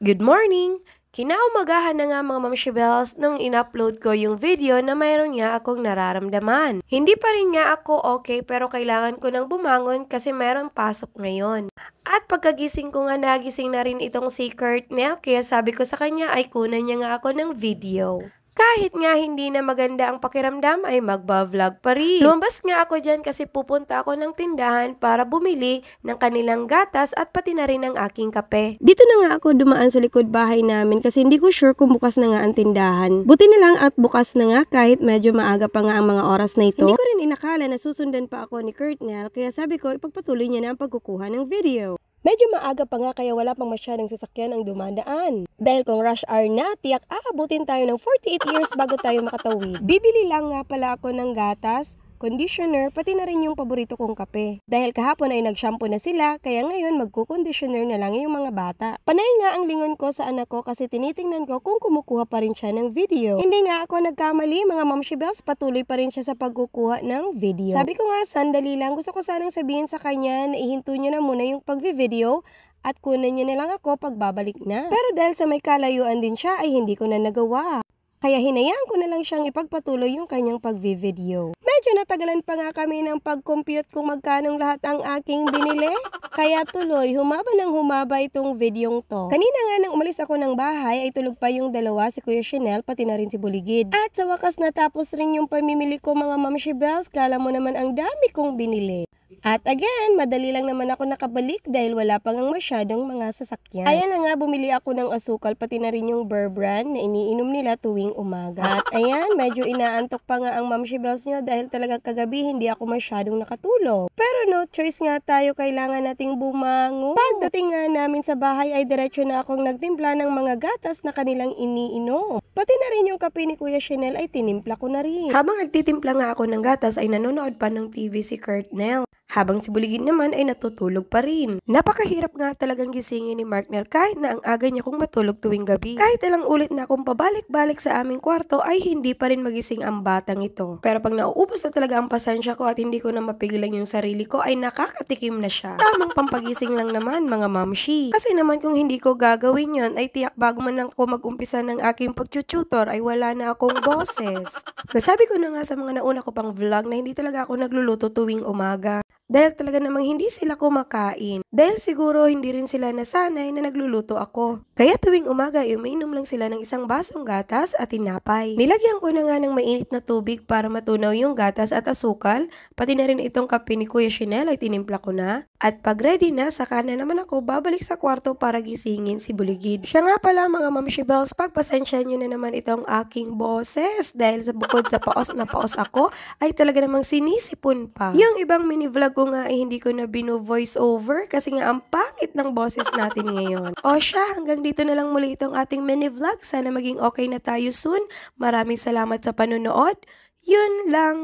Good morning! Kinaumagahan na nga mga mamshibels nung in-upload ko yung video na mayroon nga akong nararamdaman. Hindi pa rin nga ako okay pero kailangan ko nang bumangon kasi mayroong pasok ngayon. At pagkagising ko nga nagising na rin itong si Kurtnell kaya sabi ko sa kanya ay kunan niya nga ako ng video. Kahit nga hindi na maganda ang pakiramdam ay magba-vlog pa rin. Lumabas nga ako dyan kasi pupunta ako ng tindahan para bumili ng kanilang gatas at pati na rin ang aking kape. Dito na nga ako dumaan sa likod bahay namin kasi hindi ko sure kung bukas na nga ang tindahan. Buti na lang at bukas na nga kahit medyo maaga pa nga ang mga oras na ito. Hindi ko rin inakala na susundan pa ako ni Kurtnell kaya sabi ko ipagpatuloy niya na ang pagkukuha ng video. Medyo maaga pa nga kaya wala pang masyadong sasakyan ang dumadaan. Dahil kung rush hour na, tiyak aabutin tayo ng 48 years bago tayo makatawid. Bibili lang nga pala ako ng gatas, conditioner, pati na rin yung paborito kong kape. Dahil kahapon ay nag-shampoo na sila, kaya ngayon magko-conditioner na lang yung mga bata. Panay nga ang lingon ko sa anak ko kasi tinitingnan ko kung kumukuha pa rin siya ng video. Hindi nga ako nagkamali, mga mamshibels, patuloy pa rin siya sa pagkukuha ng video. Sabi ko nga, sandali lang, gusto ko sanang sabihin sa kanya na ihinto niya na muna yung pag-video at kunan niya na lang ako pagbabalik na. Pero dahil sa may kalayuan din siya ay hindi ko na nagawa. Kaya hinayaan ko na lang siyang ipagpatuloy yung kanyang pag-video. Medyo natagalan pa nga kami ng pag-compute kung magkanong lahat ang aking binili. Kaya tuloy, humaba ng humaba itong videong to. Kanina nga nang umalis ako ng bahay ay tulog pa yung dalawa, si Kuya Chanel, pati na rin si Buligid. At sa wakas natapos rin yung pamimili ko mga mamshibels, kala mo naman ang dami kong binili. At again, madali lang naman ako nakabalik dahil wala pang masyadong mga sasakyan. Ayan na nga, bumili ako ng asukal pati na rin yung Burr Brand na iniinom nila tuwing umaga. At ayan, medyo inaantok pa nga ang mamshibels nyo dahil talaga kagabi hindi ako masyadong nakatulog. Pero no choice nga tayo, kailangan nating bumangon. Pagdating nga namin sa bahay ay diretso na akong nagtimpla ng mga gatas na kanilang iniinom. Pati na rin yung kape ni Kuya Chanel ay tinimpla ko na rin. Habang nagtitimpla nga ako ng gatas ay nanonood pa ng TV si Kurtnell. Habang si Buligid naman ay natutulog pa rin. Napakahirap nga talagang gisingin ni Marknell kahit na ang aga niya kung matulog tuwing gabi. Kahit ilang ulit na akong pabalik-balik sa aming kwarto ay hindi pa rin magising ang batang ito. Pero pag nauubos na talaga ang pasensya ko at hindi ko na mapigilan yung sarili ko ay nakakatikim na siya. Tamang pampagising lang naman mga mamshi. Kasi naman kung hindi ko gagawin yon ay tiyak bago man ako mag-umpisa ng aking pag-tutor ay wala na akong boses. Nasabi ko na nga sa mga nauna ko pang vlog na hindi talaga ako nagluluto tuwing umaga. Dahil talaga namang hindi sila kumakain. Dahil siguro hindi rin sila nasanay na nagluluto ako. Kaya tuwing umaga umiinom lang sila ng isang basong gatas at tinapay. Nilagyan ko na nga ng mainit na tubig para matunaw yung gatas at asukal. Pati na rin itong kape ni Kuya Chanel ay tinimpla ko na. At pag ready na, saka na naman ako babalik sa kwarto para gisingin si Buligid. Siya nga pala mga mamshibels, pagpasensya nyo na naman itong aking boses. Dahil sa bukod sa paos na paos ako, ay talaga namang sinisipon pa. Yung ibang mini vlog ko nga ay hindi ko na bino-voice over kasi nga ang pangit ng boses natin ngayon. O siya, hanggang dito na lang muli itong ating mini vlog. Sana maging okay na tayo soon. Maraming salamat sa panonood. Yun lang.